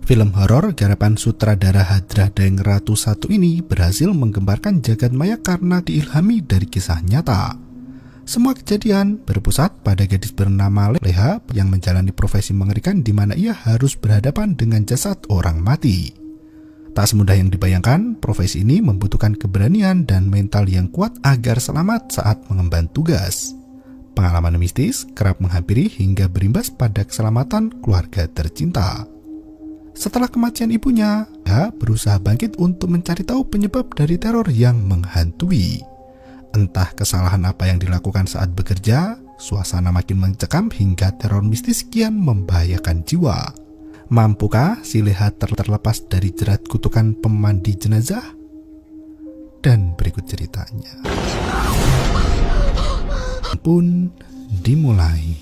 Film horor garapan sutradara Hadra Daeng Ratu 1 ini berhasil menggambarkan jagat maya karena diilhami dari kisah nyata. Semua kejadian berpusat pada gadis bernama Leha yang menjalani profesi mengerikan di mana ia harus berhadapan dengan jasad orang mati. Tak semudah yang dibayangkan, profesi ini membutuhkan keberanian dan mental yang kuat agar selamat saat mengemban tugas. Pengalaman mistis kerap menghampiri hingga berimbas pada keselamatan keluarga tercinta. Setelah kematian ibunya, Leha berusaha bangkit untuk mencari tahu penyebab dari teror yang menghantui. Entah kesalahan apa yang dilakukan saat bekerja, suasana makin mencekam hingga teror mistis kian membahayakan jiwa. Mampukah si Leha terlepas dari jerat kutukan pemandi jenazah? Dan berikut ceritanya pun dimulai.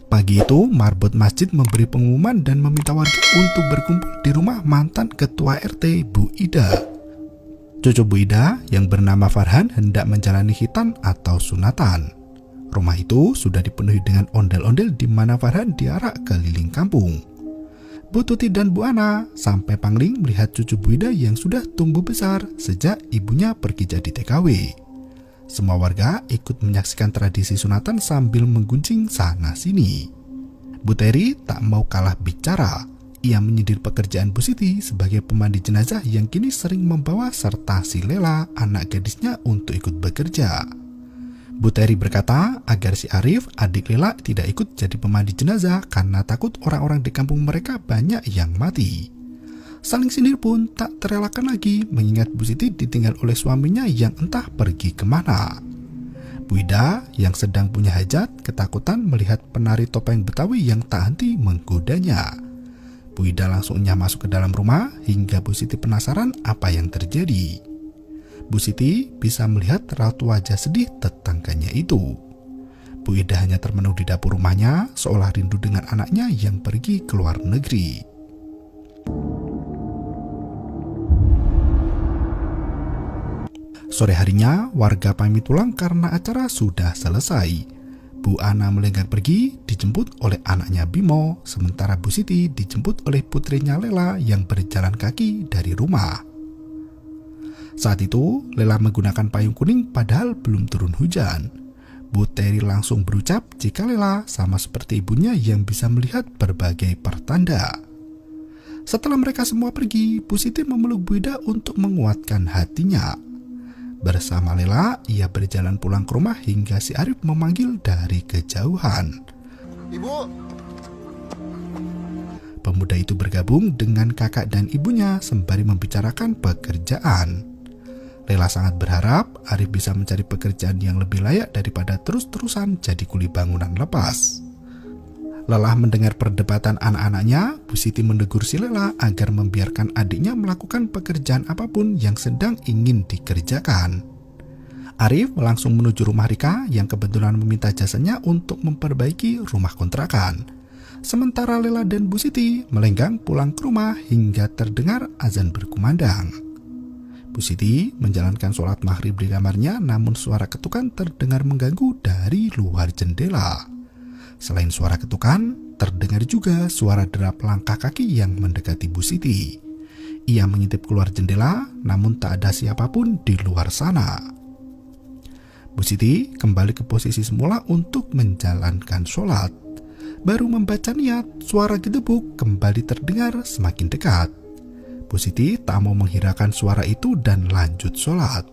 Pagi itu, marbot masjid memberi pengumuman dan meminta warga untuk berkumpul di rumah mantan ketua RT Bu Ida. Cucu Bu Ida yang bernama Farhan hendak menjalani khitan atau sunatan. Rumah itu sudah dipenuhi dengan ondel-ondel di mana Farhan diarak keliling kampung. Bu Tuti dan Bu Ana sampai pangling melihat cucu Bu Ida yang sudah tumbuh besar sejak ibunya pergi jadi TKW. Semua warga ikut menyaksikan tradisi sunatan sambil menggunjing sana-sini. Bu Teri tak mau kalah bicara. Ia menyindir pekerjaan Bu Siti sebagai pemandi jenazah yang kini sering membawa serta si Lela, anak gadisnya, untuk ikut bekerja. Bu Teri berkata agar si Arif, adik Lela, tidak ikut jadi pemandi jenazah karena takut orang-orang di kampung mereka banyak yang mati. Saling sindir pun tak terelakkan lagi mengingat Bu Siti ditinggal oleh suaminya yang entah pergi kemana. Bu Ida yang sedang punya hajat ketakutan melihat penari topeng Betawi yang tak henti menggodanya. Bu Ida langsungnya masuk ke dalam rumah hingga Bu Siti penasaran apa yang terjadi. Bu Siti bisa melihat raut wajah sedih tetangganya itu. Bu Ida hanya termenung di dapur rumahnya seolah rindu dengan anaknya yang pergi ke luar negeri. Sore harinya, warga pamit pulang karena acara sudah selesai. Bu Ana melenggang pergi, dijemput oleh anaknya Bimo, sementara Bu Siti dijemput oleh putrinya Lela yang berjalan kaki dari rumah. Saat itu, Lela menggunakan payung kuning padahal belum turun hujan. Bu Teri langsung berucap jika Lela sama seperti ibunya yang bisa melihat berbagai pertanda. Setelah mereka semua pergi, Bu Siti memeluk Bu Ida untuk menguatkan hatinya. Bersama Lela, ia berjalan pulang ke rumah hingga si Arif memanggil dari kejauhan. Ibu! Pemuda itu bergabung dengan kakak dan ibunya sembari membicarakan pekerjaan. Lela sangat berharap Arif bisa mencari pekerjaan yang lebih layak daripada terus-terusan jadi kuli bangunan lepas. Lelah mendengar perdebatan anak-anaknya, Bu Siti menegur si Lela agar membiarkan adiknya melakukan pekerjaan apapun yang sedang ingin dikerjakan. Arif langsung menuju rumah Rika yang kebetulan meminta jasanya untuk memperbaiki rumah kontrakan. Sementara Lela dan Bu Siti melenggang pulang ke rumah hingga terdengar azan berkumandang. Bu Siti menjalankan sholat maghrib di kamarnya, namun suara ketukan terdengar mengganggu dari luar jendela. Selain suara ketukan, terdengar juga suara derap langkah kaki yang mendekati Bu Siti. Ia mengintip keluar jendela, namun tak ada siapapun di luar sana. Bu Siti kembali ke posisi semula untuk menjalankan sholat. Baru membaca niat, suara gedebuk kembali terdengar semakin dekat. Bu Siti tak mau menghiraukan suara itu dan lanjut sholat.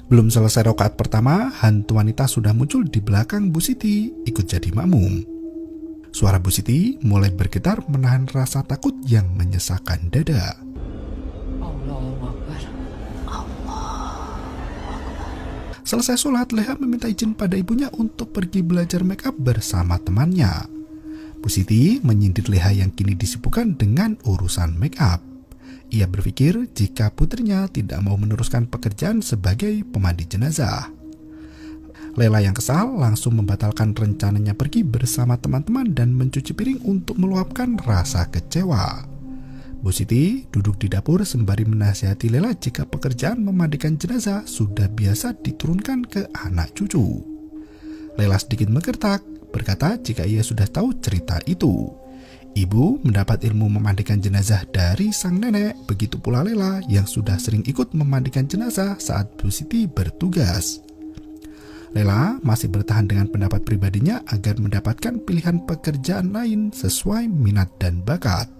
Belum selesai rakaat pertama, hantu wanita sudah muncul di belakang Bu Siti, ikut jadi makmum. Suara Bu Siti mulai bergetar menahan rasa takut yang menyesakkan dada. Selesai sholat, Leha meminta izin pada ibunya untuk pergi belajar make up bersama temannya. Bu Siti menyindir Leha yang kini disibukkan dengan urusan make up. Ia berpikir jika putrinya tidak mau meneruskan pekerjaan sebagai pemandi jenazah. Lela yang kesal langsung membatalkan rencananya pergi bersama teman-teman dan mencuci piring untuk meluapkan rasa kecewa. Bu Siti duduk di dapur sembari menasihati Lela jika pekerjaan memandikan jenazah sudah biasa diturunkan ke anak cucu. Lela sedikit menggertak, berkata jika ia sudah tahu cerita itu. Ibu mendapat ilmu memandikan jenazah dari sang nenek, begitu pula Lela yang sudah sering ikut memandikan jenazah saat Bu Siti bertugas. Lela masih bertahan dengan pendapat pribadinya agar mendapatkan pilihan pekerjaan lain sesuai minat dan bakat.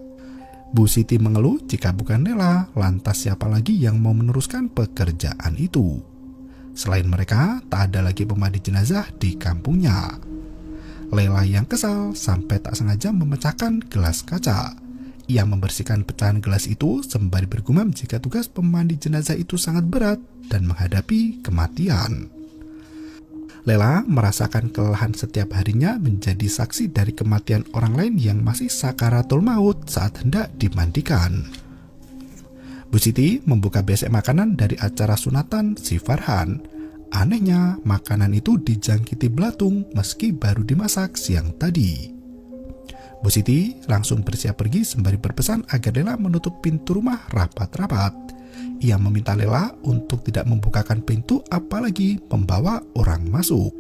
Bu Siti mengeluh jika bukan Lela, lantas siapa lagi yang mau meneruskan pekerjaan itu? Selain mereka, tak ada lagi pemandi jenazah di kampungnya. Lela yang kesal sampai tak sengaja memecahkan gelas kaca. Ia membersihkan pecahan gelas itu sembari bergumam jika tugas pemandi jenazah itu sangat berat dan menghadapi kematian. Lela merasakan kelelahan setiap harinya menjadi saksi dari kematian orang lain yang masih sakaratul maut saat hendak dimandikan. Bu Siti membuka besek makanan dari acara sunatan si Farhan. Anehnya, makanan itu dijangkiti belatung meski baru dimasak siang tadi. Bu Siti langsung bersiap pergi sembari berpesan agar Lela menutup pintu rumah rapat-rapat. Ia meminta Lela untuk tidak membukakan pintu apalagi membawa orang masuk.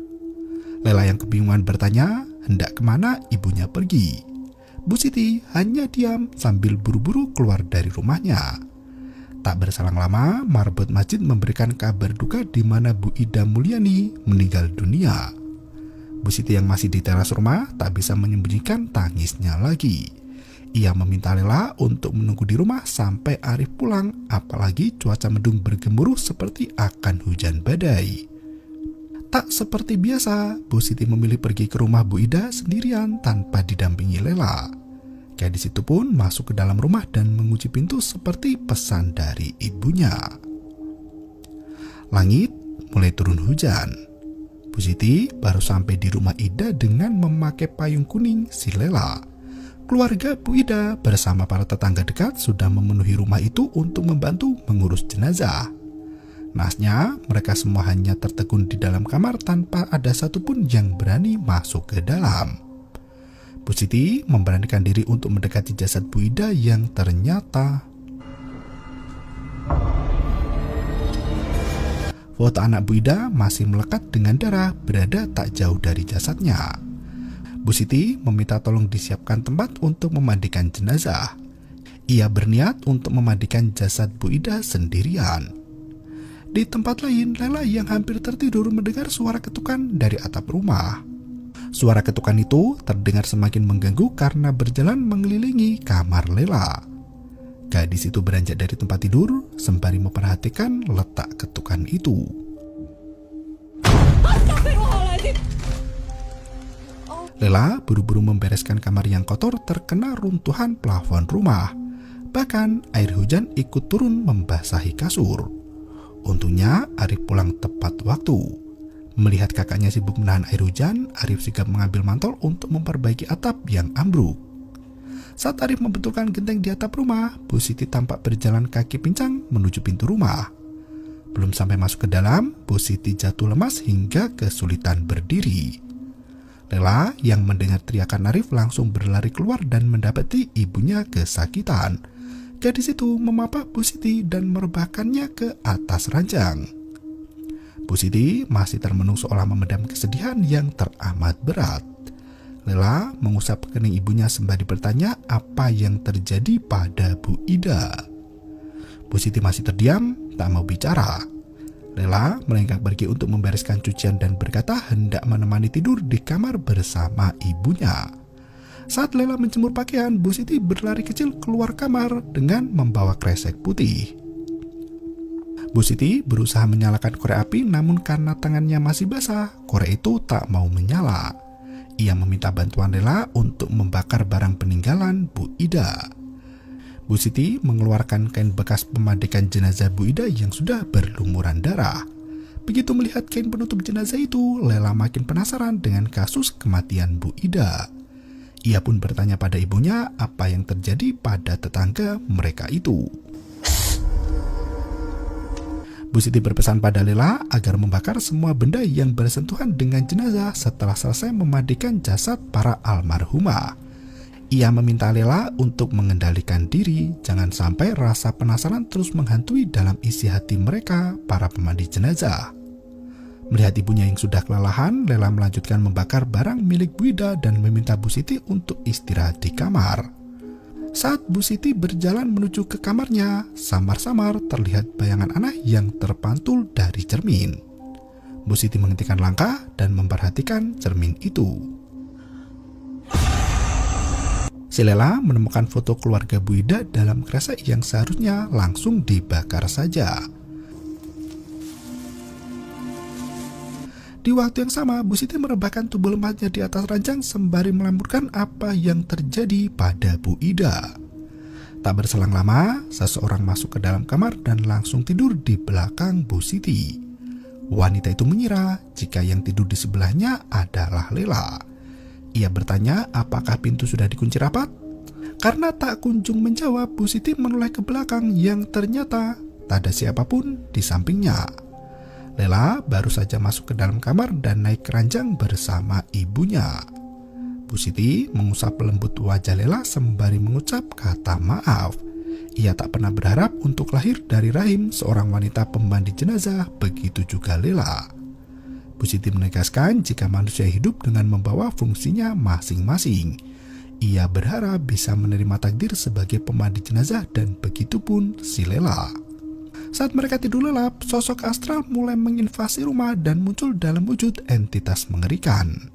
Lela yang kebingungan bertanya hendak kemana ibunya pergi. Bu Siti hanya diam sambil buru-buru keluar dari rumahnya. Tak berselang lama, marbot masjid memberikan kabar duka di mana Bu Ida Mulyani meninggal dunia. Bu Siti yang masih di teras rumah tak bisa menyembunyikan tangisnya lagi. Ia meminta Lela untuk menunggu di rumah sampai Arif pulang, apalagi cuaca mendung bergemuruh seperti akan hujan badai. Tak seperti biasa, Bu Siti memilih pergi ke rumah Bu Ida sendirian tanpa didampingi Lela. Gadis itu pun masuk ke dalam rumah dan mengunci pintu seperti pesan dari ibunya. Langit mulai turun hujan. Bu Siti baru sampai di rumah Ida dengan memakai payung kuning si Lela. Keluarga Bu Ida bersama para tetangga dekat sudah memenuhi rumah itu untuk membantu mengurus jenazah. Nasnya, mereka semua hanya tertegun di dalam kamar tanpa ada satupun yang berani masuk ke dalam. Bu Siti memberanikan diri untuk mendekati jasad Bu Ida yang ternyata foto anak Bu Ida masih melekat dengan darah berada tak jauh dari jasadnya. Bu Siti meminta tolong disiapkan tempat untuk memandikan jenazah. Ia berniat untuk memandikan jasad Bu Ida sendirian. Di tempat lain, Lela yang hampir tertidur mendengar suara ketukan dari atap rumah. Suara ketukan itu terdengar semakin mengganggu karena berjalan mengelilingi kamar Lela. Gadis itu beranjak dari tempat tidur sembari memperhatikan letak ketukan itu. Lela buru-buru membereskan kamar yang kotor terkena runtuhan plafon rumah. Bahkan air hujan ikut turun membasahi kasur. Untungnya Arif pulang tepat waktu. Melihat kakaknya sibuk menahan air hujan, Arif sigap mengambil mantol untuk memperbaiki atap yang ambruk. Saat Arif membetulkan genteng di atap rumah, Bu Siti tampak berjalan kaki pincang menuju pintu rumah. Belum sampai masuk ke dalam, Bu Siti jatuh lemas hingga kesulitan berdiri. Lela yang mendengar teriakan Arif langsung berlari keluar dan mendapati ibunya kesakitan. Gadis itu memapak Bu Siti dan merebahkannya ke atas ranjang. Bu Siti masih termenung seolah memendam kesedihan yang teramat berat. Lela mengusap kening ibunya sembari bertanya apa yang terjadi pada Bu Ida. Bu Siti masih terdiam, tak mau bicara. Lela melenggang pergi untuk membereskan cucian dan berkata hendak menemani tidur di kamar bersama ibunya. Saat Lela menjemur pakaian, Bu Siti berlari kecil keluar kamar dengan membawa kresek putih. Bu Siti berusaha menyalakan korek api, namun karena tangannya masih basah, korek itu tak mau menyala. Ia meminta bantuan Lela untuk membakar barang peninggalan Bu Ida. Bu Siti mengeluarkan kain bekas pemandikan jenazah Bu Ida yang sudah berlumuran darah. Begitu melihat kain penutup jenazah itu, Lela makin penasaran dengan kasus kematian Bu Ida. Ia pun bertanya pada ibunya apa yang terjadi pada tetangga mereka itu. Bu Siti berpesan pada Lela agar membakar semua benda yang bersentuhan dengan jenazah setelah selesai memandikan jasad para almarhumah. Ia meminta Lela untuk mengendalikan diri, jangan sampai rasa penasaran terus menghantui dalam isi hati mereka, para pemandi jenazah. Melihat ibunya yang sudah kelelahan, Lela melanjutkan membakar barang milik Bu Ida dan meminta Bu Siti untuk istirahat di kamar. Saat Bu Siti berjalan menuju ke kamarnya, samar-samar terlihat bayangan anak yang terpantul dari cermin. Bu Siti menghentikan langkah dan memperhatikan cermin itu. Si Lela menemukan foto keluarga Bu Ida dalam kresek yang seharusnya langsung dibakar saja. Di waktu yang sama, Bu Siti merebahkan tubuh lemahnya di atas ranjang sembari melampirkan apa yang terjadi pada Bu Ida. Tak berselang lama, seseorang masuk ke dalam kamar dan langsung tidur di belakang Bu Siti. Wanita itu mengira jika yang tidur di sebelahnya adalah Lela. Ia bertanya apakah pintu sudah dikunci rapat. Karena tak kunjung menjawab, Bu Siti menoleh ke belakang yang ternyata tak ada siapapun di sampingnya. Lela baru saja masuk ke dalam kamar dan naik ke ranjang bersama ibunya. Bu Siti mengusap lembut wajah Lela sembari mengucap kata maaf. Ia tak pernah berharap untuk lahir dari rahim seorang wanita pemandi jenazah, begitu juga Lela. Bu Siti menegaskan jika manusia hidup dengan membawa fungsinya masing-masing. Ia berharap bisa menerima takdir sebagai pemandi jenazah dan begitupun si Lela. Saat mereka tidur lelap, sosok astral mulai menginvasi rumah dan muncul dalam wujud entitas mengerikan.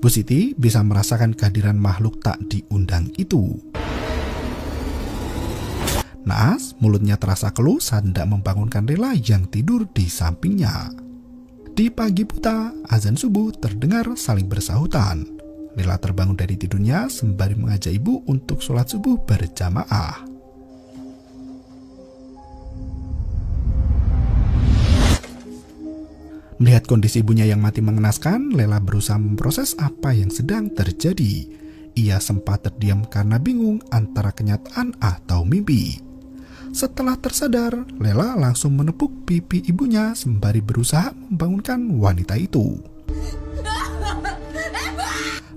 Bu Siti bisa merasakan kehadiran makhluk tak diundang itu. Naas, mulutnya terasa keluh saat hendak membangunkan Lela yang tidur di sampingnya. Di pagi buta, azan subuh terdengar saling bersahutan. Lela terbangun dari tidurnya sembari mengajak ibu untuk sholat subuh berjamaah. Melihat kondisi ibunya yang mati mengenaskan, Lela berusaha memproses apa yang sedang terjadi. Ia sempat terdiam karena bingung antara kenyataan atau mimpi. Setelah tersadar, Lela langsung menepuk pipi ibunya sembari berusaha membangunkan wanita itu.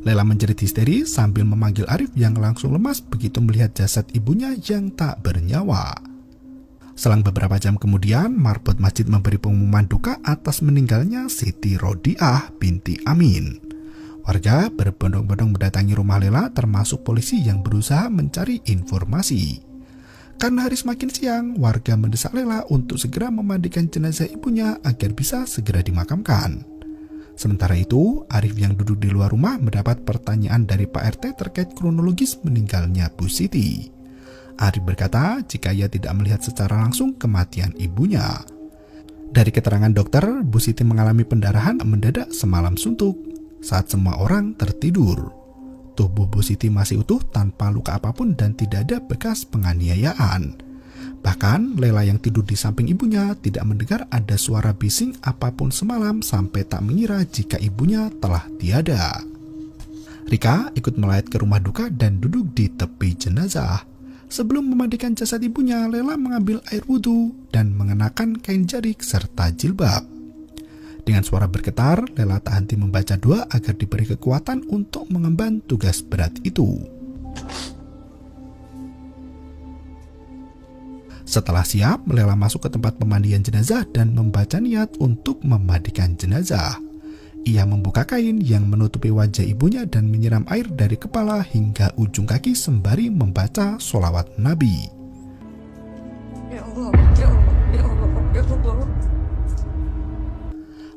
Lela menjerit histeris sambil memanggil Arif yang langsung lemas begitu melihat jasad ibunya yang tak bernyawa. Selang beberapa jam kemudian, marbot masjid memberi pengumuman duka atas meninggalnya Siti Rodiah binti Amin. Warga berbondong-bondong mendatangi rumah Lela termasuk polisi yang berusaha mencari informasi. Karena hari semakin siang, warga mendesak Lela untuk segera memandikan jenazah ibunya agar bisa segera dimakamkan. Sementara itu, Arif yang duduk di luar rumah mendapat pertanyaan dari Pak RT terkait kronologis meninggalnya Bu Siti. Arif berkata jika ia tidak melihat secara langsung kematian ibunya. Dari keterangan dokter, Bu Siti mengalami pendarahan mendadak semalam suntuk saat semua orang tertidur. Tubuh Bu Siti masih utuh tanpa luka apapun dan tidak ada bekas penganiayaan. Bahkan, Lela yang tidur di samping ibunya tidak mendengar ada suara bising apapun semalam sampai tak mengira jika ibunya telah tiada. Rika ikut melayat ke rumah duka dan duduk di tepi jenazah. Sebelum memandikan jasad ibunya, Lela mengambil air wudhu dan mengenakan kain jarik serta jilbab. Dengan suara bergetar, Lela tak henti membaca doa agar diberi kekuatan untuk mengemban tugas berat itu. Setelah siap, Lela masuk ke tempat pemandian jenazah dan membaca niat untuk memandikan jenazah. Ia membuka kain yang menutupi wajah ibunya dan menyiram air dari kepala hingga ujung kaki sembari membaca sholawat Nabi. Ya Allah, ya Allah, ya Allah, ya Allah.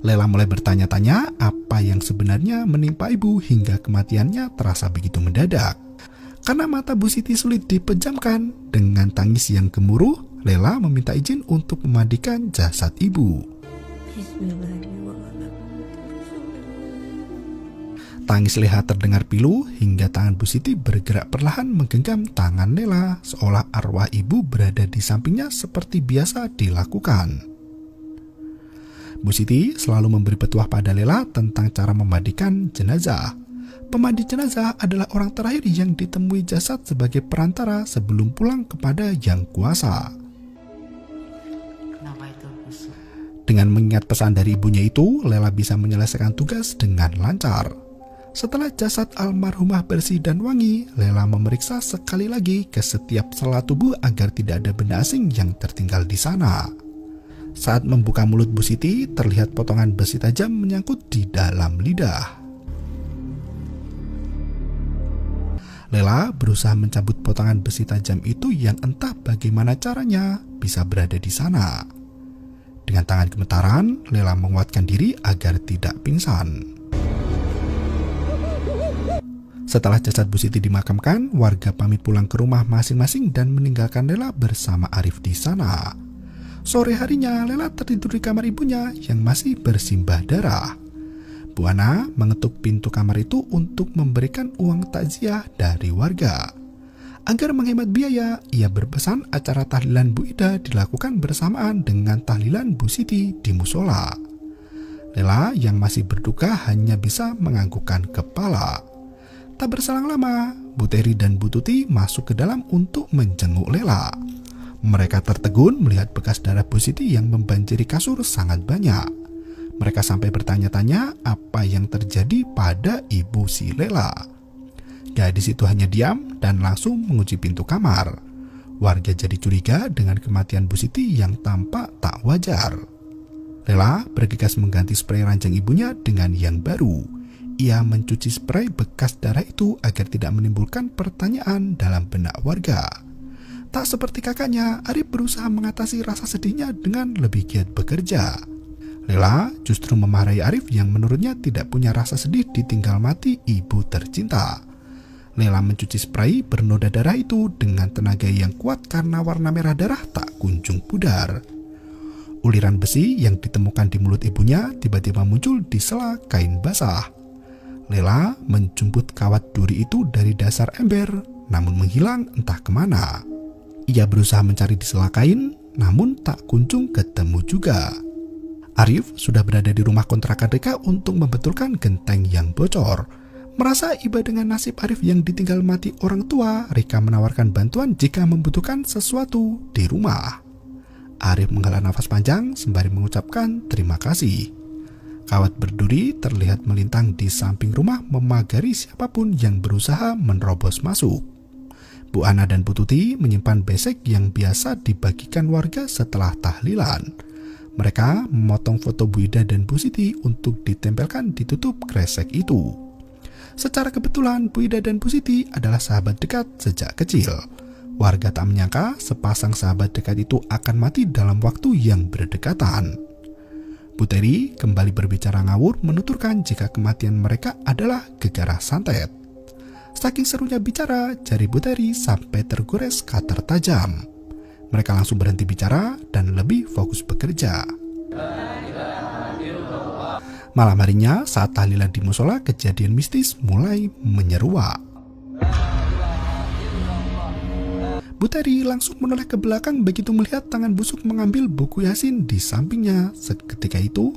Lela mulai bertanya-tanya apa yang sebenarnya menimpa ibu hingga kematiannya terasa begitu mendadak. Karena mata Bu Siti sulit dipejamkan, dengan tangis yang gemuruh, Lela meminta izin untuk memandikan jasad ibu. Tangis Leha terdengar pilu hingga tangan Bu Siti bergerak perlahan menggenggam tangan Lela seolah arwah ibu berada di sampingnya seperti biasa dilakukan. Bu Siti selalu memberi petuah pada Lela tentang cara memandikan jenazah. Pemandi jenazah adalah orang terakhir yang ditemui jasad sebagai perantara sebelum pulang kepada Yang Kuasa. Dengan mengingat pesan dari ibunya itu, Lela bisa menyelesaikan tugas dengan lancar. Setelah jasad almarhumah bersih dan wangi, Lela memeriksa sekali lagi ke setiap sela tubuh agar tidak ada benda asing yang tertinggal di sana. Saat membuka mulut Bu Siti, terlihat potongan besi tajam menyangkut di dalam lidah. Lela berusaha mencabut potongan besi tajam itu yang entah bagaimana caranya bisa berada di sana. Dengan tangan gemetaran, Lela menguatkan diri agar tidak pingsan. Setelah jasad Bu Siti dimakamkan, warga pamit pulang ke rumah masing-masing dan meninggalkan Lela bersama Arif di sana. Sore harinya, Lela tertidur di kamar ibunya yang masih bersimbah darah. Bu Ana mengetuk pintu kamar itu untuk memberikan uang takziah dari warga. Agar menghemat biaya, ia berpesan acara tahlilan Bu Ida dilakukan bersamaan dengan tahlilan Bu Siti di musola. Lela yang masih berduka hanya bisa menganggukkan kepala. Tak berselang lama, Bu Teri dan Bu Tuti masuk ke dalam untuk menjenguk Lela. Mereka tertegun melihat bekas darah Bu Siti yang membanjiri kasur sangat banyak. Mereka sampai bertanya-tanya apa yang terjadi pada ibu si Lela. Gadis itu hanya diam dan langsung mengunci pintu kamar. Warga jadi curiga dengan kematian Bu Siti yang tampak tak wajar. Lela bergegas mengganti spray ranjang ibunya dengan yang baru. Ia mencuci spray bekas darah itu agar tidak menimbulkan pertanyaan dalam benak warga. Tak seperti kakaknya, Arif berusaha mengatasi rasa sedihnya dengan lebih giat bekerja. Lela justru memarahi Arif yang menurutnya tidak punya rasa sedih ditinggal mati ibu tercinta. Lela mencuci spray bernoda darah itu dengan tenaga yang kuat karena warna merah darah tak kunjung pudar. Uliran besi yang ditemukan di mulut ibunya tiba-tiba muncul di sela kain basah. Lela menjemput kawat duri itu dari dasar ember, namun menghilang entah kemana. Ia berusaha mencari di sela kain, namun tak kunjung ketemu juga. Arif sudah berada di rumah kontrakan Rika untuk membetulkan genteng yang bocor. Merasa iba dengan nasib Arif yang ditinggal mati orang tua, Rika menawarkan bantuan jika membutuhkan sesuatu di rumah. Arif menghela nafas panjang sembari mengucapkan terima kasih. Kawat berduri terlihat melintang di samping rumah memagari siapapun yang berusaha menerobos masuk. Bu Ana dan Bu Tuti menyimpan besek yang biasa dibagikan warga setelah tahlilan. Mereka memotong foto Bu Ida dan Bu Siti untuk ditempelkan di tutup kresek itu. Secara kebetulan Bu Ida dan Bu Siti adalah sahabat dekat sejak kecil. Warga tak menyangka sepasang sahabat dekat itu akan mati dalam waktu yang berdekatan. Bu Teri kembali berbicara ngawur menuturkan jika kematian mereka adalah gegara santet. Saking serunya bicara, jari Bu Teri sampai tergores katar tajam. Mereka langsung berhenti bicara dan lebih fokus bekerja. Malam harinya saat tahlilan di musola, kejadian mistis mulai menyeruak. Bu Teri langsung menoleh ke belakang begitu melihat tangan busuk mengambil buku Yasin di sampingnya. Seketika itu,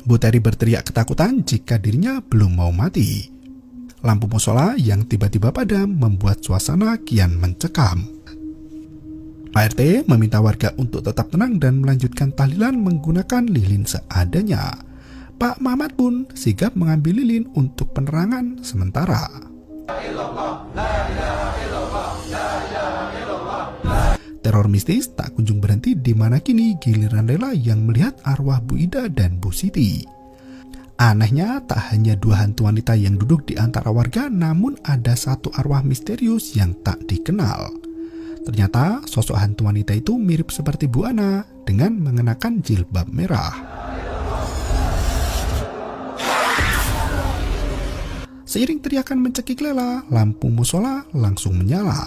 Bu Teri berteriak ketakutan jika dirinya belum mau mati. Lampu musola yang tiba-tiba padam membuat suasana kian mencekam. Pak RT meminta warga untuk tetap tenang dan melanjutkan tahlilan menggunakan lilin seadanya. Pak Mamat pun sigap mengambil lilin untuk penerangan sementara. Teror mistis tak kunjung berhenti di mana kini giliran Lela yang melihat arwah Bu Ida dan Bu Siti. Anehnya tak hanya dua hantu wanita yang duduk di antara warga, namun ada satu arwah misterius yang tak dikenal. Ternyata sosok hantu wanita itu mirip seperti Bu Ana dengan mengenakan jilbab merah. Seiring teriakan mencekik Lela, lampu musola langsung menyala.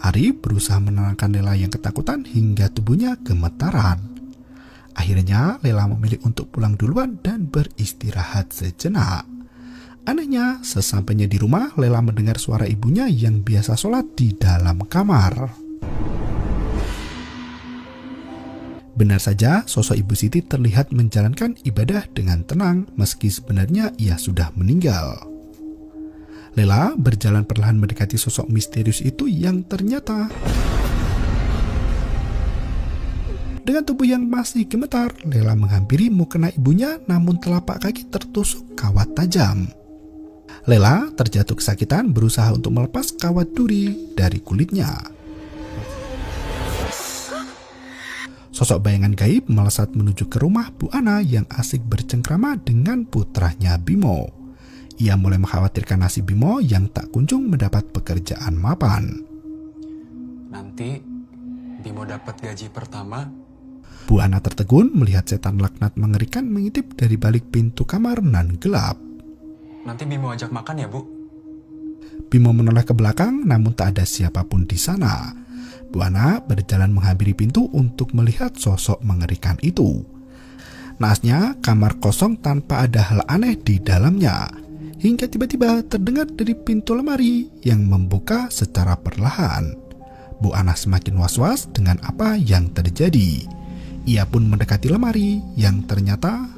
Arif berusaha menenangkan Lela yang ketakutan hingga tubuhnya gemetaran. Akhirnya Lela memilih untuk pulang duluan dan beristirahat sejenak. Anehnya, sesampainya di rumah, Lela mendengar suara ibunya yang biasa sholat di dalam kamar. Benar saja, sosok Ibu Siti terlihat menjalankan ibadah dengan tenang meski sebenarnya ia sudah meninggal. Lela berjalan perlahan mendekati sosok misterius itu yang ternyata Dengan tubuh yang masih gemetar, Lela menghampiri mukena ibunya, namun telapak kaki tertusuk kawat tajam. Lela terjatuh kesakitan berusaha untuk melepas kawat duri dari kulitnya. Sosok bayangan gaib melesat menuju ke rumah Bu Ana yang asik bercengkrama dengan putranya Bimo. Ia mulai mengkhawatirkan nasib Bimo yang tak kunjung mendapat pekerjaan mapan. Nanti Bimo dapat gaji pertama. Bu Ana tertegun melihat setan laknat mengerikan mengintip dari balik pintu kamar nan gelap. Nanti Bimo ajak makan ya, Bu? Bimo menoleh ke belakang, namun tak ada siapapun di sana. Bu Ana berjalan menghampiri pintu untuk melihat sosok mengerikan itu. Naasnya, kamar kosong tanpa ada hal aneh di dalamnya. Hingga tiba-tiba terdengar dari pintu lemari yang membuka secara perlahan. Bu Ana semakin was-was dengan apa yang terjadi. Ia pun mendekati lemari yang ternyata...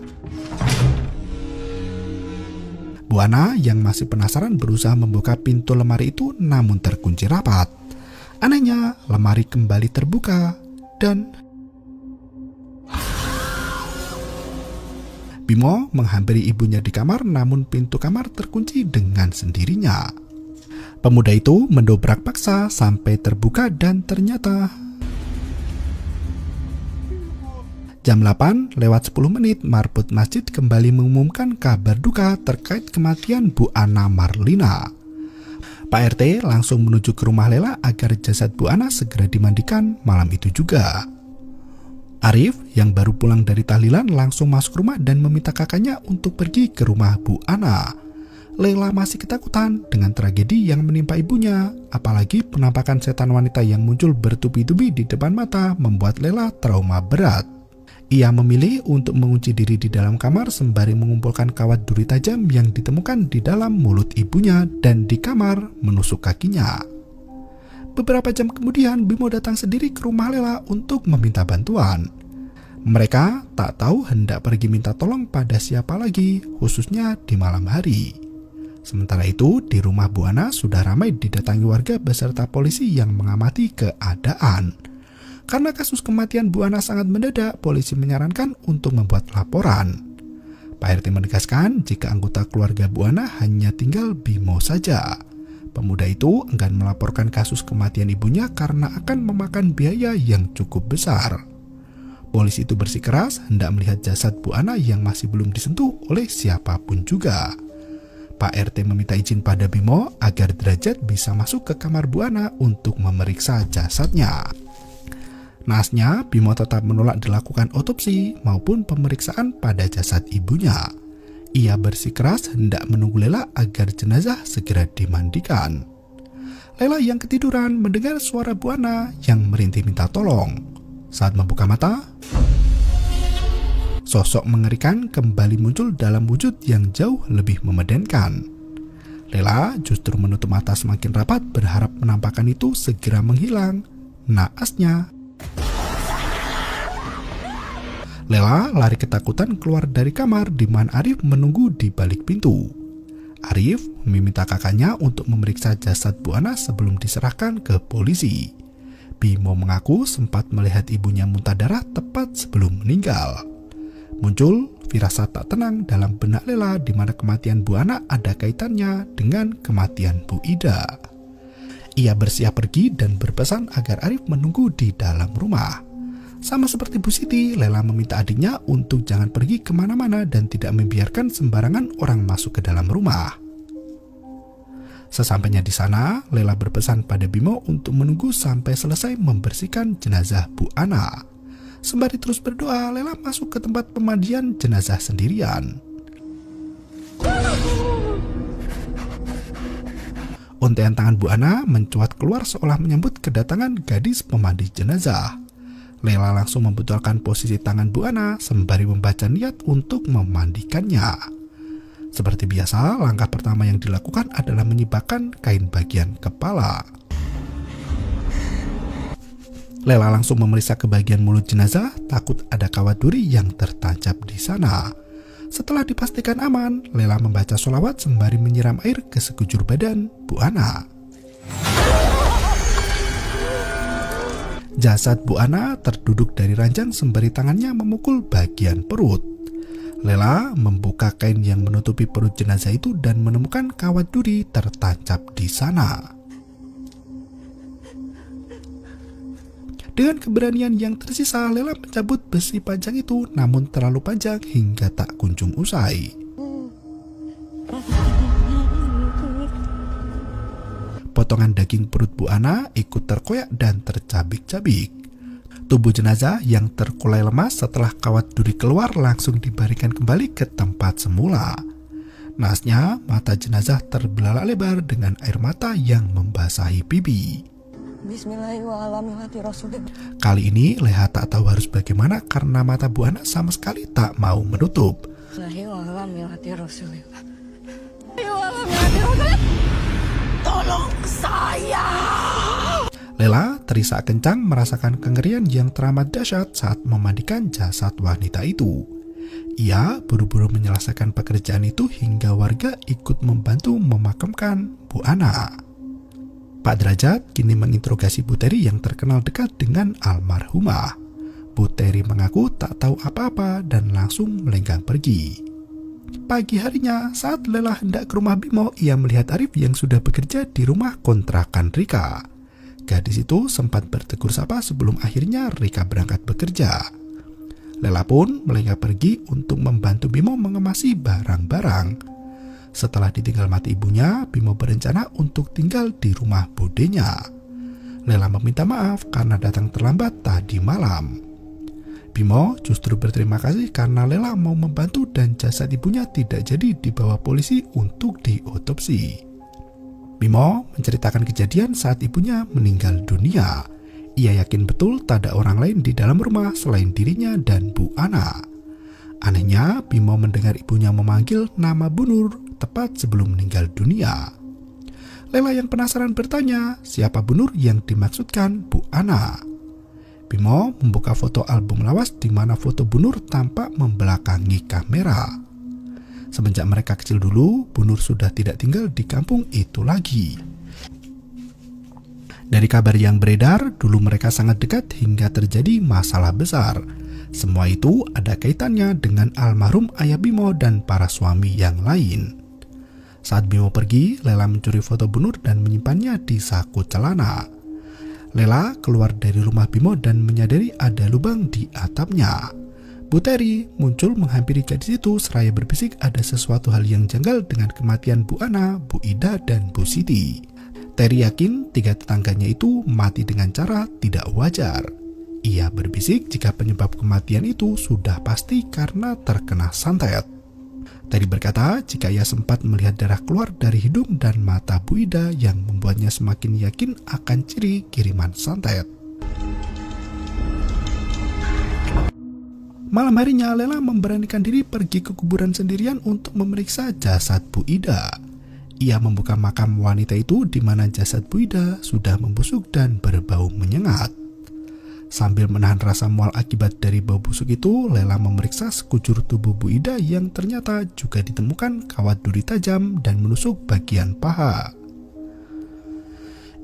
Bu Ana yang masih penasaran berusaha membuka pintu lemari itu, namun terkunci rapat. Anehnya, lemari kembali terbuka dan Bimo menghampiri ibunya di kamar, namun pintu kamar terkunci dengan sendirinya. Pemuda itu mendobrak paksa sampai terbuka dan ternyata jam 8 lewat 10 menit marbot masjid kembali mengumumkan kabar duka terkait kematian Bu Ana Marlina. Pak RT langsung menuju ke rumah Lela agar jasad Bu Ana segera dimandikan malam itu juga. Arif yang baru pulang dari tahlilan langsung masuk rumah dan meminta kakaknya untuk pergi ke rumah Bu Ana. Lela masih ketakutan dengan tragedi yang menimpa ibunya, apalagi penampakan setan wanita yang muncul bertubi-tubi di depan mata membuat Lela trauma berat. Ia memilih untuk mengunci diri di dalam kamar sembari mengumpulkan kawat duri tajam yang ditemukan di dalam mulut ibunya dan di kamar menusuk kakinya. Beberapa jam kemudian Bimo datang sendiri ke rumah Lela untuk meminta bantuan. Mereka tak tahu hendak pergi minta tolong pada siapa lagi, khususnya di malam hari. Sementara itu, di rumah Bu Ana sudah ramai didatangi warga beserta polisi yang mengamati keadaan. Karena kasus kematian Bu Ana sangat mendadak, polisi menyarankan untuk membuat laporan. Pak RT menegaskan jika anggota keluarga Bu Ana hanya tinggal Bimo saja. Pemuda itu enggan melaporkan kasus kematian ibunya karena akan memakan biaya yang cukup besar. Polisi itu bersikeras hendak melihat jasad Bu Ana yang masih belum disentuh oleh siapapun juga. Pak RT meminta izin pada Bimo agar derajat bisa masuk ke kamar Bu Ana untuk memeriksa jasadnya. Naasnya, Bimo tetap menolak dilakukan otopsi maupun pemeriksaan pada jasad ibunya. Ia bersikeras hendak menunggu Lela agar jenazah segera dimandikan. Lela yang ketiduran mendengar suara Bu Ana yang merintih minta tolong. Saat membuka mata, sosok mengerikan kembali muncul dalam wujud yang jauh lebih memedenkan. Lela justru menutup mata semakin rapat berharap penampakan itu segera menghilang. Naasnya, Lela lari ketakutan keluar dari kamar di mana Arif menunggu di balik pintu. Arif meminta kakaknya untuk memeriksa jasad Bu Ana sebelum diserahkan ke polisi. Bimo mengaku sempat melihat ibunya muntah darah tepat sebelum meninggal. Muncul firasat tak tenang dalam benak Lela di mana kematian Bu Ana ada kaitannya dengan kematian Bu Ida. Ia bersiap pergi dan berpesan agar Arif menunggu di dalam rumah. Sama seperti Bu Siti, Lela meminta adiknya untuk jangan pergi kemana-mana dan tidak membiarkan sembarangan orang masuk ke dalam rumah. Sesampainya di sana, Lela berpesan pada Bimo untuk menunggu sampai selesai membersihkan jenazah Bu Ana. Sembari terus berdoa, Lela masuk ke tempat pemandian jenazah sendirian. Untaian tangan Bu Ana mencuat keluar seolah menyambut kedatangan gadis pemandi jenazah. Lela langsung membetulkan posisi tangan Bu Ana sembari membaca niat untuk memandikannya. Seperti biasa, langkah pertama yang dilakukan adalah menyibakkan kain bagian kepala. Lela langsung memeriksa ke bagian mulut jenazah, takut ada kawat duri yang tertancap di sana. Setelah dipastikan aman, Lela membaca sholawat sembari menyiram air ke sekujur badan Bu Ana. Jasad Bu Ana terduduk dari ranjang sembari tangannya memukul bagian perut. Lela membuka kain yang menutupi perut jenazah itu dan menemukan kawat duri tertancap di sana. Dengan keberanian yang tersisa, Lela mencabut besi panjang itu, namun terlalu panjang hingga tak kunjung usai. Potongan daging perut Bu Ana ikut terkoyak dan tercabik-cabik. Tubuh jenazah yang terkulai lemas setelah kawat duri keluar langsung dibaringkan kembali ke tempat semula. Naasnya, mata jenazah terbelalak lebar dengan air mata yang membasahi pipi. Bismillahirrahmanirrahim. Kali ini Leha tak tahu harus bagaimana karena mata Bu Ana sama sekali tak mau menutup. Tolong saya. Lela terisak kencang merasakan kengerian yang teramat dahsyat saat memandikan jasad wanita itu. Ia buru-buru menyelesaikan pekerjaan itu hingga warga ikut membantu memakamkan Bu Ana. Pak Derajat kini menginterogasi Bu Teri yang terkenal dekat dengan almarhumah. Bu Teri mengaku tak tahu apa-apa dan langsung melenggang pergi. Pagi harinya, saat Lela hendak ke rumah Bimo, ia melihat Arif yang sudah bekerja di rumah kontrakan Rika. Gadis itu sempat bertegur sapa sebelum akhirnya Rika berangkat bekerja. Lela pun melenggang pergi untuk membantu Bimo mengemasi barang-barang. Setelah ditinggal mati ibunya, Bimo berencana untuk tinggal di rumah budenya. Lela meminta maaf karena datang terlambat tadi malam. Bimo justru berterima kasih karena Lela mau membantu dan jasad ibunya tidak jadi dibawa polisi untuk diotopsi. Bimo menceritakan kejadian saat ibunya meninggal dunia. Ia yakin betul tak ada orang lain di dalam rumah selain dirinya dan Bu Ana. Anehnya, Bimo mendengar ibunya memanggil nama Bu Nur tepat sebelum meninggal dunia. Lela yang penasaran bertanya, siapa Bu Nur yang dimaksudkan Bu Ana? Bimo membuka foto album lawas di mana foto Bu Nur tampak membelakangi kamera. Semenjak mereka kecil dulu, Bu Nur sudah tidak tinggal di kampung itu lagi. Dari kabar yang beredar, dulu mereka sangat dekat hingga terjadi masalah besar. Semua itu ada kaitannya dengan almarhum ayah Bimo dan para suami yang lain. Saat Bimo pergi, Lela mencuri foto Bu Nur dan menyimpannya di saku celana. Lela keluar dari rumah Bimo dan menyadari ada lubang di atapnya. Bu Teri muncul menghampiri gadis itu seraya berbisik ada sesuatu hal yang janggal dengan kematian Bu Ana, Bu Ida, dan Bu Siti. Teri yakin 3 tetangganya itu mati dengan cara tidak wajar. Ia berbisik jika penyebab kematian itu sudah pasti karena terkena santet. Teri berkata jika ia sempat melihat darah keluar dari hidung dan mata Bu Ida yang membuatnya semakin yakin akan ciri kiriman santet. Malam harinya, Lela memberanikan diri pergi ke kuburan sendirian untuk memeriksa jasad Bu Ida. Ia membuka makam wanita itu di mana jasad Bu Ida sudah membusuk dan berbau menyengat. Sambil menahan rasa mual akibat dari bau busuk itu, Lela memeriksa sekujur tubuh Bu Ida yang ternyata juga ditemukan kawat duri tajam dan menusuk bagian paha.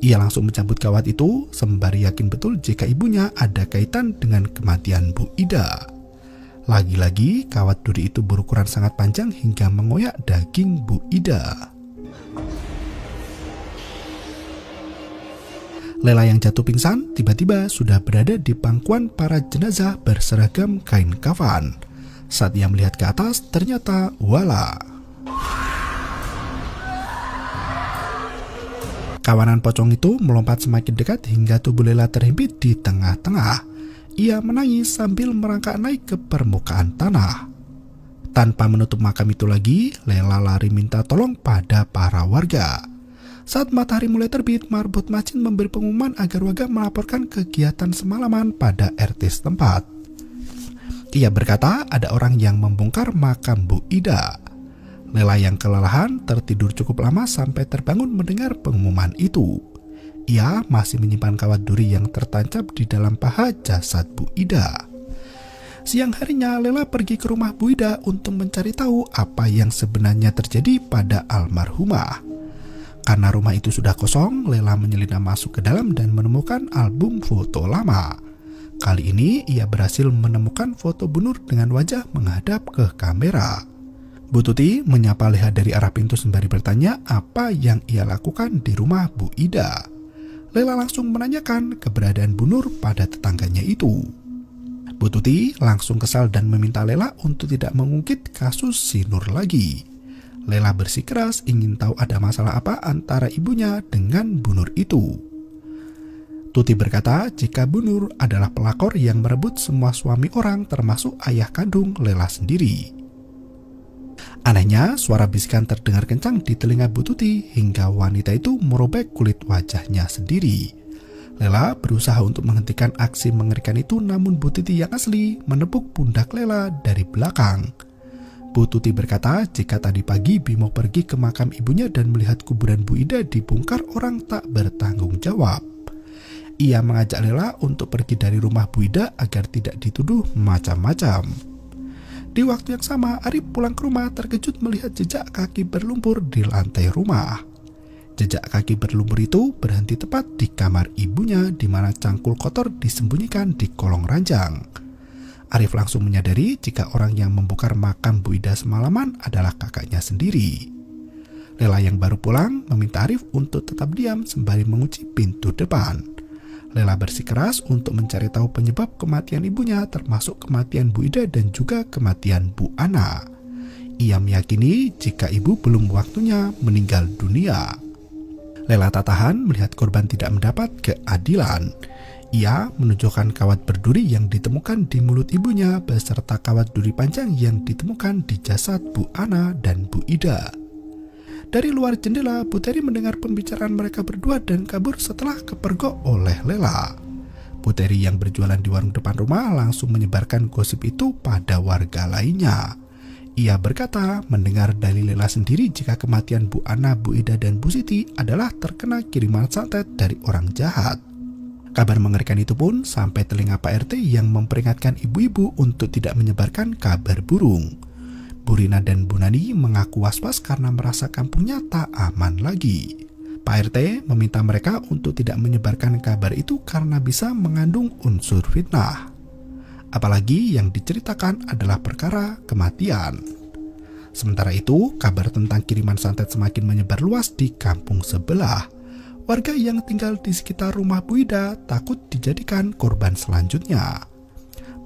Ia langsung mencabut kawat itu, sembari yakin betul jika ibunya ada kaitan dengan kematian Bu Ida. Lagi-lagi, kawat duri itu berukuran sangat panjang hingga mengoyak daging Bu Ida. Lela yang jatuh pingsan tiba-tiba sudah berada di pangkuan para jenazah berseragam kain kafan. Saat ia melihat ke atas, ternyata wala. Kawanan pocong itu melompat semakin dekat hingga tubuh Lela terhimpit di tengah-tengah. Ia menangis sambil merangkak naik ke permukaan tanah. Tanpa menutup makam itu lagi, Lela lari minta tolong pada para warga. Saat matahari mulai terbit, marbot masjid memberi pengumuman agar warga melaporkan kegiatan semalaman pada RT setempat. Ia berkata ada orang yang membongkar makam Bu Ida. Lela yang kelelahan tertidur cukup lama sampai terbangun mendengar pengumuman itu. Ia masih menyimpan kawat duri yang tertancap di dalam paha jasad Bu Ida. Siang harinya, Lela pergi ke rumah Bu Ida untuk mencari tahu apa yang sebenarnya terjadi pada almarhumah. Karena rumah itu sudah kosong, Lela menyelinap masuk ke dalam dan menemukan album foto lama. Kali ini ia berhasil menemukan foto Bu Nur dengan wajah menghadap ke kamera. Bu Tuti menyapa Leha dari arah pintu sembari bertanya apa yang ia lakukan di rumah Bu Ida. Lela langsung menanyakan keberadaan Bu Nur pada tetangganya itu. Bu Tuti langsung kesal dan meminta Lela untuk tidak mengungkit kasus si Nur lagi. Lela bersikeras ingin tahu ada masalah apa antara ibunya dengan Bu Nur itu. Tuti berkata jika Bu Nur adalah pelakor yang merebut semua suami orang termasuk ayah kandung Lela sendiri. Anehnya, suara bisikan terdengar kencang di telinga Bu Tuti hingga wanita itu merobek kulit wajahnya sendiri. Lela berusaha untuk menghentikan aksi mengerikan itu, namun Bu Tuti yang asli menepuk pundak Lela dari belakang. Bu Tuti berkata jika tadi pagi Bimo pergi ke makam ibunya dan melihat kuburan Bu Ida dibongkar orang tak bertanggung jawab. Ia mengajak Lela untuk pergi dari rumah Bu Ida agar tidak dituduh macam-macam. Di waktu yang sama, Arif pulang ke rumah terkejut melihat jejak kaki berlumpur di lantai rumah. Jejak kaki berlumpur itu berhenti tepat di kamar ibunya di mana cangkul kotor disembunyikan di kolong ranjang. Arif langsung menyadari jika orang yang membongkar makam Bu Ida semalaman adalah kakaknya sendiri. Lela yang baru pulang meminta Arif untuk tetap diam sembari mengunci pintu depan. Lela bersikeras untuk mencari tahu penyebab kematian ibunya termasuk kematian Bu Ida dan juga kematian Bu Ana. Ia meyakini jika ibu belum waktunya meninggal dunia. Lela tak tahan melihat korban tidak mendapat keadilan. Ia menunjukkan kawat berduri yang ditemukan di mulut ibunya beserta kawat duri panjang yang ditemukan di jasad Bu Ana dan Bu Ida. Dari luar jendela, Bu Teri mendengar pembicaraan mereka berdua dan kabur setelah kepergok oleh Lela. Bu Teri yang berjualan di warung depan rumah langsung menyebarkan gosip itu pada warga lainnya. Ia berkata mendengar dari Lela sendiri jika kematian Bu Ana, Bu Ida, dan Bu Siti adalah terkena kiriman santet dari orang jahat. Kabar mengerikan itu pun sampai telinga Pak RT yang memperingatkan ibu-ibu untuk tidak menyebarkan kabar burung. Bu Rina dan Bu Nani mengaku was-was karena merasa kampungnya tak aman lagi. Pak RT meminta mereka untuk tidak menyebarkan kabar itu karena bisa mengandung unsur fitnah. Apalagi yang diceritakan adalah perkara kematian. Sementara itu, kabar tentang kiriman santet semakin menyebar luas di kampung sebelah. Warga yang tinggal di sekitar rumah Bu Ida takut dijadikan korban selanjutnya.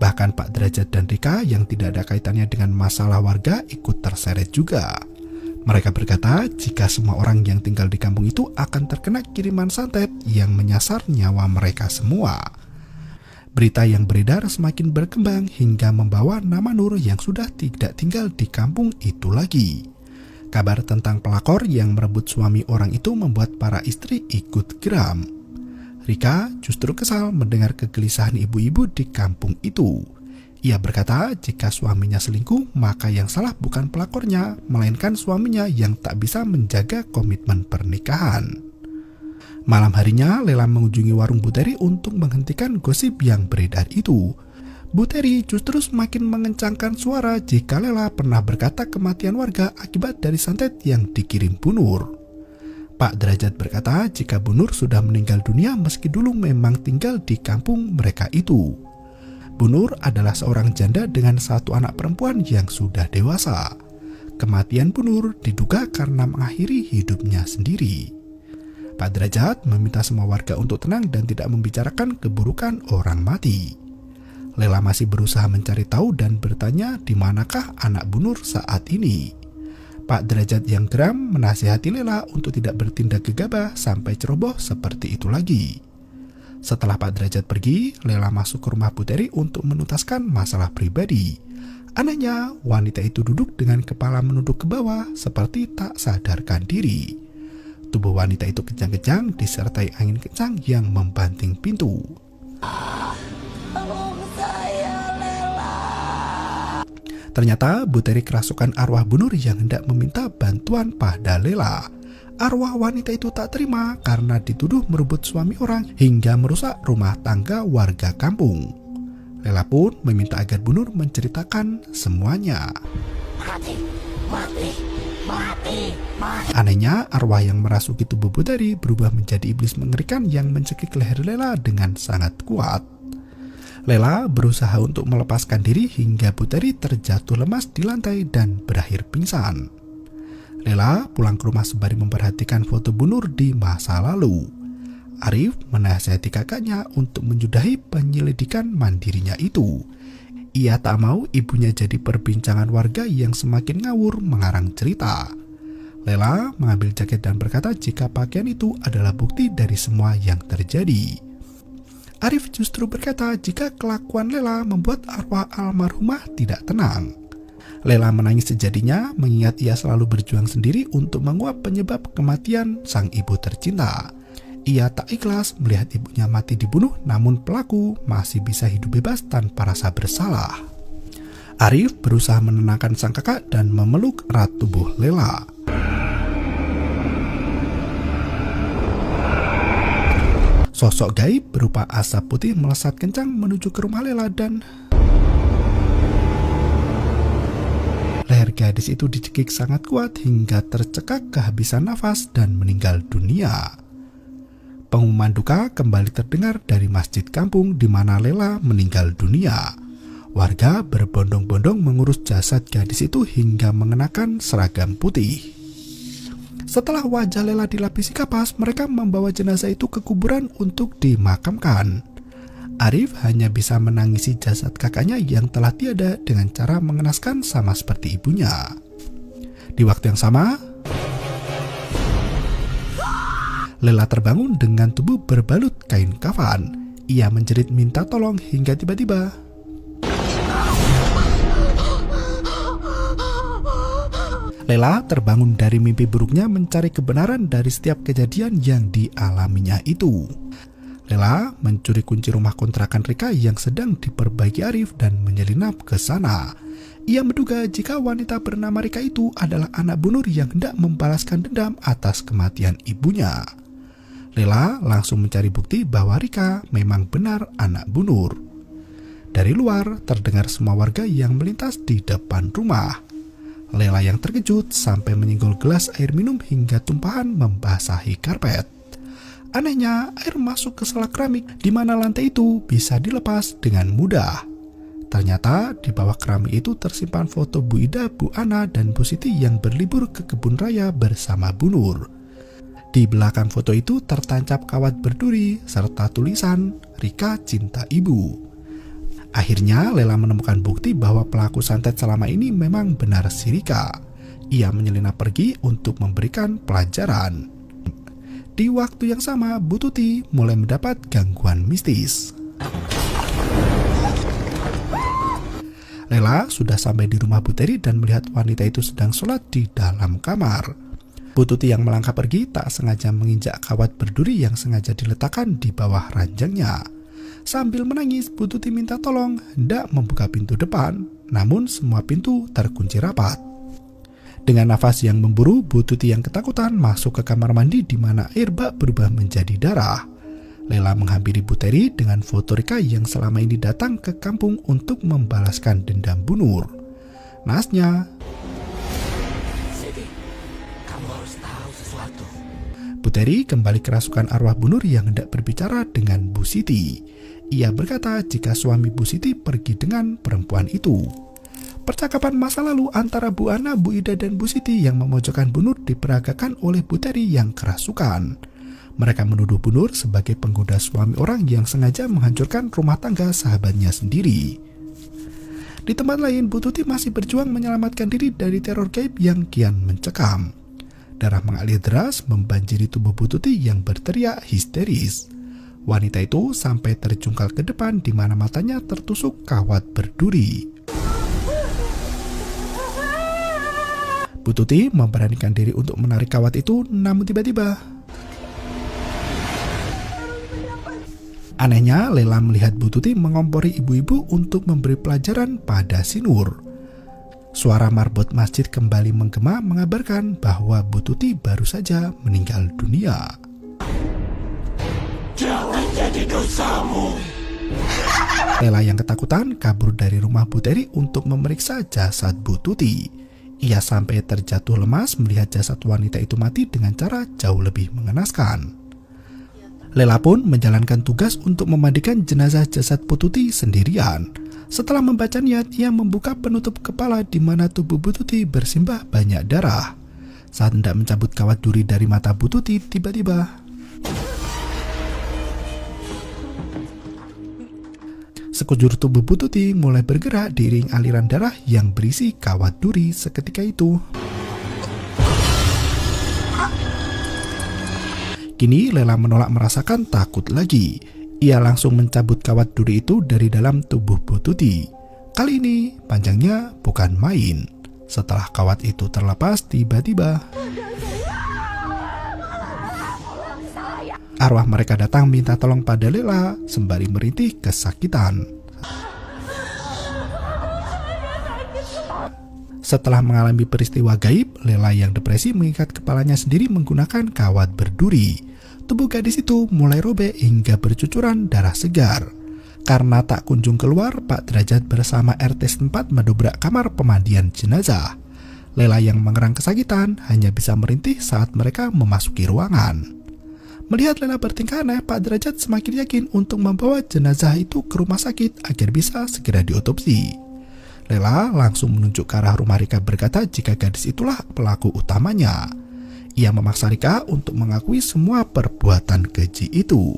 Bahkan Pak Derajat dan Rika yang tidak ada kaitannya dengan masalah warga ikut terseret juga. Mereka berkata jika semua orang yang tinggal di kampung itu akan terkena kiriman santet yang menyasar nyawa mereka semua. Berita yang beredar semakin berkembang hingga membawa nama Nur yang sudah tidak tinggal di kampung itu lagi. Kabar tentang pelakor yang merebut suami orang itu membuat para istri ikut geram. Rika justru kesal mendengar kegelisahan ibu-ibu di kampung itu. Ia berkata jika suaminya selingkuh, maka yang salah bukan pelakornya, melainkan suaminya yang tak bisa menjaga komitmen pernikahan. Malam harinya, Lela mengunjungi warung Bu Teri untuk menghentikan gosip yang beredar itu. Bu Teri justru semakin mengencangkan suara jika Lela pernah berkata kematian warga akibat dari santet yang dikirim Bu Nur. Pak Derajat berkata jika Bu Nur sudah meninggal dunia meski dulu memang tinggal di kampung mereka itu. Bu Nur adalah seorang janda dengan satu anak perempuan yang sudah dewasa. Kematian Bu Nur diduga karena mengakhiri hidupnya sendiri. Pak Derajat meminta semua warga untuk tenang dan tidak membicarakan keburukan orang mati. Lela masih berusaha mencari tahu dan bertanya di manakah anak Bu Nur saat ini. Pak Derajat yang geram menasihati Lela untuk tidak bertindak gegabah sampai ceroboh seperti itu lagi. Setelah Pak Derajat pergi, Lela masuk ke rumah Bu Teri untuk menuntaskan masalah pribadi. Anehnya, wanita itu duduk dengan kepala menunduk ke bawah seperti tak sadarkan diri. Tubuh wanita itu kejang-kejang disertai angin kencang yang membanting pintu. Ternyata Bu Teri kerasukan arwah Bu Nur yang hendak meminta bantuan pada Lela. Arwah wanita itu tak terima karena dituduh merebut suami orang hingga merusak rumah tangga warga kampung. Lela pun meminta agar Bu Nur menceritakan semuanya. Mati, Anehnya, arwah yang merasuki tubuh Puteri berubah menjadi iblis mengerikan yang mencekik leher Lela dengan sangat kuat. Lela berusaha untuk melepaskan diri hingga Puteri terjatuh lemas di lantai dan berakhir pingsan. Lela pulang ke rumah sembari memperhatikan foto Bu Nur di masa lalu. Arif menasihati kakaknya untuk menyudahi penyelidikan mandirinya itu. Ia tak mau ibunya jadi perbincangan warga yang semakin ngawur mengarang cerita. Lela mengambil jaket dan berkata jika pakaian itu adalah bukti dari semua yang terjadi. Arif justru berkata jika kelakuan Lela membuat arwah almarhumah tidak tenang. Lela menangis sejadinya mengingat ia selalu berjuang sendiri untuk menguap penyebab kematian sang ibu tercinta. Ia tak ikhlas melihat ibunya mati dibunuh, namun pelaku masih bisa hidup bebas tanpa rasa bersalah. Arif berusaha menenangkan sang kakak dan memeluk erat tubuh Lela. Sosok gaib berupa asap putih melesat kencang menuju ke rumah Lela dan leher gadis itu dicekik sangat kuat hingga tercekak kehabisan nafas dan meninggal dunia. Pengumuman duka kembali terdengar dari masjid kampung di mana Lela meninggal dunia. Warga berbondong-bondong mengurus jasad gadis itu hingga mengenakan seragam putih. Setelah wajah Lela dilapisi kapas, mereka membawa jenazah itu ke kuburan untuk dimakamkan. Arif hanya bisa menangisi jasad kakaknya yang telah tiada dengan cara mengenaskan sama seperti ibunya. Di waktu yang sama, Lela terbangun dengan tubuh berbalut kain kafan. Ia menjerit minta tolong hingga tiba-tiba Lela terbangun dari mimpi buruknya mencari kebenaran dari setiap kejadian yang dialaminya itu. Lela mencuri kunci rumah kontrakan Rika yang sedang diperbaiki Arif dan menyelinap ke sana. Ia menduga jika wanita bernama Rika itu adalah anak Bu Nur yang hendak membalaskan dendam atas kematian ibunya. Lela langsung mencari bukti bahwa Rika memang benar anak Bu Nur. Dari luar terdengar semua warga yang melintas di depan rumah. Lela yang terkejut sampai menyinggol gelas air minum hingga tumpahan membasahi karpet. Anehnya, air masuk ke selak keramik di mana lantai itu bisa dilepas dengan mudah. Ternyata di bawah keramik itu tersimpan foto Bu Ida, Bu Ana, dan Bu Siti yang berlibur ke kebun raya bersama Bu Nur. Di belakang foto itu tertancap kawat berduri serta tulisan Rika Cinta Ibu. Akhirnya Lela menemukan bukti bahwa pelaku santet selama ini memang benar si Rika. Ia menyelinap pergi untuk memberikan pelajaran. Di waktu yang sama, Bu Tuti mulai mendapat gangguan mistis. Lela sudah sampai di rumah Bu Teri dan melihat wanita itu sedang sholat di dalam kamar. Bu Tuti yang melangkah pergi tak sengaja menginjak kawat berduri yang sengaja diletakkan di bawah ranjangnya. Sambil menangis, Bu Tuti minta tolong hendak membuka pintu depan, namun semua pintu terkunci rapat. Dengan nafas yang memburu, Bu Tuti yang ketakutan masuk ke kamar mandi di mana air bak berubah menjadi darah. Lela menghampiri Bu Teri dengan foto Rika yang selama ini datang ke kampung untuk membalaskan dendam Bu Nur. Naasnya, Bu Teri kembali kerasukan arwah Bu Nur yang hendak berbicara dengan Bu Siti. Ia berkata jika suami Bu Siti pergi dengan perempuan itu. Percakapan masa lalu antara Bu Ana, Bu Ida, dan Bu Siti yang memojokkan Bu Nur diperagakan oleh Bu Teri yang kerasukan. Mereka menuduh Bu Nur sebagai penggoda suami orang yang sengaja menghancurkan rumah tangga sahabatnya sendiri. Di tempat lain, Bu Tuti masih berjuang menyelamatkan diri dari teror gaib yang kian mencekam. Darah mengalir deras membanjiri tubuh Bu Tuti yang berteriak histeris. Wanita itu sampai terjungkal ke depan di mana matanya tertusuk kawat berduri. Bu Tuti memberanikan diri untuk menarik kawat itu, namun tiba-tiba anehnya Lela melihat Bu Tuti mengompori ibu-ibu untuk memberi pelajaran pada si Nur. Suara marbot masjid kembali menggema mengabarkan bahwa Bu Tuti baru saja meninggal dunia. Jangan jadi dosamu. Lela yang ketakutan kabur dari rumah Bu Teri untuk memeriksa jasad Bu Tuti. Ia sampai terjatuh lemas melihat jasad wanita itu mati dengan cara jauh lebih mengenaskan. Lela pun menjalankan tugas untuk memandikan jenazah jasad Bu Tuti sendirian. Setelah membaca niat, ia membuka penutup kepala di mana tubuh Bu Tuti bersimbah banyak darah. Saat hendak mencabut kawat duri dari mata Bu Tuti, tiba-tiba sekujur tubuh Bu Tuti mulai bergerak diiring aliran darah yang berisi kawat duri seketika itu. Kini Lela menolak merasakan takut lagi. Ia langsung mencabut kawat duri itu dari dalam tubuh Bu Tuti. Kali ini panjangnya bukan main. Setelah kawat itu terlepas, tiba-tiba arwah mereka datang minta tolong pada Lela sembari merintih kesakitan. Setelah mengalami peristiwa gaib, Lela yang depresi mengikat kepalanya sendiri menggunakan kawat berduri. Tubuh gadis itu mulai robek hingga bercucuran darah segar. Karena tak kunjung keluar, Pak Derajat bersama RT setempat mendobrak kamar pemandian jenazah. Lela yang mengerang kesakitan hanya bisa merintih saat mereka memasuki ruangan. Melihat Lela bertingkah aneh, Pak Derajat semakin yakin untuk membawa jenazah itu ke rumah sakit agar bisa segera diotopsi. Lela langsung menunjuk ke arah rumah Rika berkata jika gadis itulah pelaku utamanya. Ia memaksa Rika untuk mengakui semua perbuatan keji itu.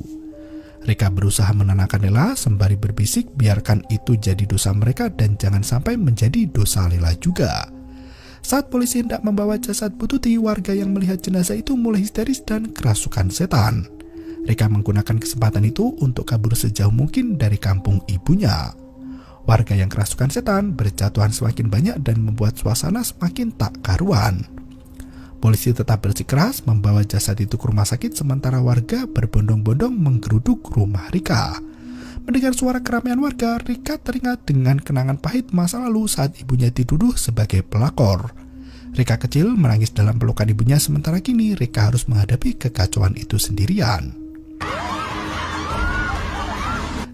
Rika berusaha menenangkan Lela sembari berbisik biarkan itu jadi dosa mereka dan jangan sampai menjadi dosa Lela juga. Saat polisi hendak membawa jasad Bu Tuti, warga yang melihat jenazah itu mulai histeris dan kerasukan setan. Rika menggunakan kesempatan itu untuk kabur sejauh mungkin dari kampung ibunya. Warga yang kerasukan setan berjatuhan semakin banyak dan membuat suasana semakin tak karuan. Polisi tetap bersikeras membawa jasad itu ke rumah sakit sementara warga berbondong-bondong menggeruduk rumah Rika. Mendengar suara keramaian warga, Rika teringat dengan kenangan pahit masa lalu saat ibunya dituduh sebagai pelakor. Rika kecil menangis dalam pelukan ibunya sementara kini Rika harus menghadapi kekacauan itu sendirian.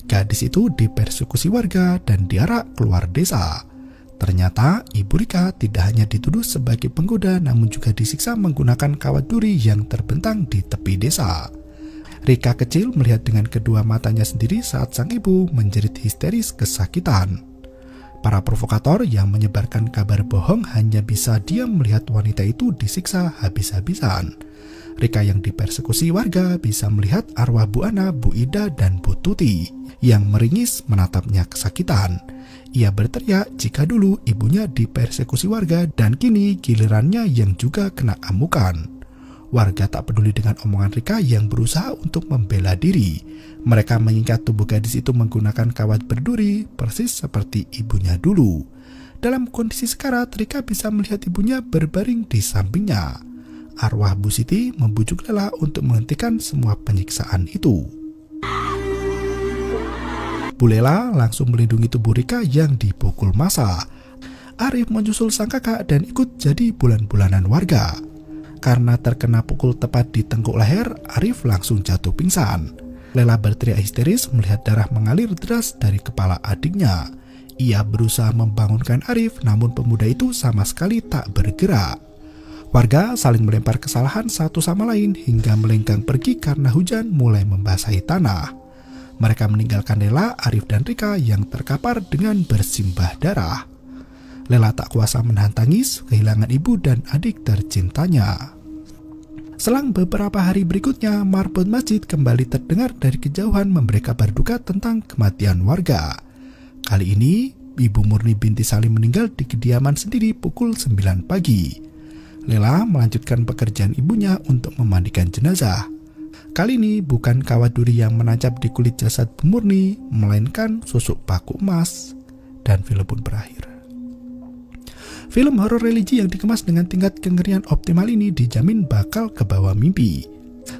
Gadis itu dipersekusi warga dan diarak keluar desa. Ternyata ibu Rika tidak hanya dituduh sebagai penggoda namun juga disiksa menggunakan kawat duri yang terbentang di tepi desa. Rika kecil melihat dengan kedua matanya sendiri saat sang ibu menjerit histeris kesakitan. Para provokator yang menyebarkan kabar bohong hanya bisa diam melihat wanita itu disiksa habis-habisan. Rika yang dipersekusi warga bisa melihat arwah Bu Ana, Bu Ida, dan Bu Tuti yang meringis menatapnya kesakitan. Ia berteriak jika dulu ibunya dipersekusi warga dan kini gilirannya yang juga kena amukan. Warga tak peduli dengan omongan Rika yang berusaha untuk membela diri. Mereka mengikat tubuh gadis itu menggunakan kawat berduri, persis seperti ibunya dulu. Dalam kondisi sekarat, Rika bisa melihat ibunya berbaring di sampingnya. Arwah Bu Siti membujuk Lela untuk menghentikan semua penyiksaan itu. Bu Lela langsung melindungi tubuh Rika yang dipukul massa. Arif menyusul sang kakak dan ikut jadi bulan-bulanan warga. Karena terkena pukul tepat di tengkuk leher, Arif langsung jatuh pingsan. Lela berteriak histeris melihat darah mengalir deras dari kepala adiknya. Ia berusaha membangunkan Arif, namun pemuda itu sama sekali tak bergerak. Warga saling melempar kesalahan satu sama lain hingga melenggang pergi karena hujan mulai membasahi tanah. Mereka meninggalkan Lela, Arif, dan Rika yang terkapar dengan bersimbah darah. Lela tak kuasa menahan tangis kehilangan ibu dan adik tercintanya. Selang beberapa hari berikutnya, marbot masjid kembali terdengar dari kejauhan memberi kabar duka tentang kematian warga. Kali ini, Ibu Murni binti Salim meninggal di kediaman sendiri pukul 9 pagi. Lela melanjutkan pekerjaan ibunya untuk memandikan jenazah. Kali ini bukan kawat duri yang menancap di kulit jasad Bu Murni, melainkan susuk paku emas. Dan film pun berakhir. Film horor religi yang dikemas dengan tingkat kengerian optimal ini dijamin bakal kebawa mimpi.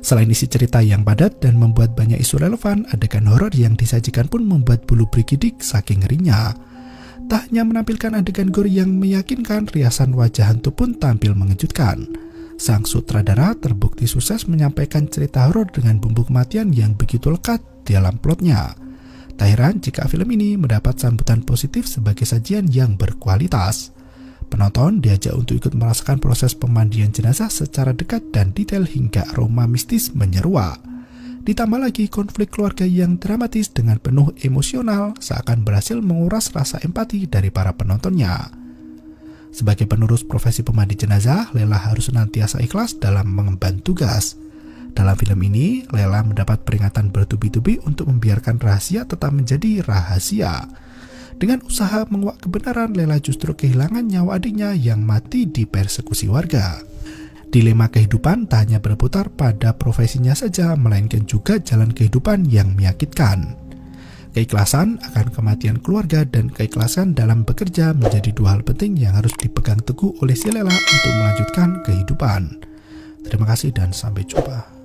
Selain isi cerita yang padat dan membuat banyak isu relevan, adegan horor yang disajikan pun membuat bulu bergidik saking ngerinya. Tak hanya menampilkan adegan gore yang meyakinkan, riasan wajah hantu pun tampil mengejutkan. Sang sutradara terbukti sukses menyampaikan cerita horor dengan bumbu kematian yang begitu lekat dalam plotnya. Tak heran jika film ini mendapat sambutan positif sebagai sajian yang berkualitas. Penonton diajak untuk ikut merasakan proses pemandian jenazah secara dekat dan detail hingga aroma mistis menyeruak. Ditambah lagi konflik keluarga yang dramatis dengan penuh emosional seakan berhasil menguras rasa empati dari para penontonnya. Sebagai penerus profesi pemandi jenazah, Lela harus senantiasa ikhlas dalam mengemban tugas. Dalam film ini, Lela mendapat peringatan bertubi-tubi untuk membiarkan rahasia tetap menjadi rahasia. Dengan usaha menguak kebenaran, Lela justru kehilangan nyawa adiknya yang mati di persekusi warga. Dilema kehidupan tak hanya berputar pada profesinya saja, melainkan juga jalan kehidupan yang menyakitkan. Keikhlasan akan kematian keluarga dan keikhlasan dalam bekerja menjadi dua hal penting yang harus dipegang teguh oleh si Lela untuk melanjutkan kehidupan. Terima kasih dan sampai jumpa.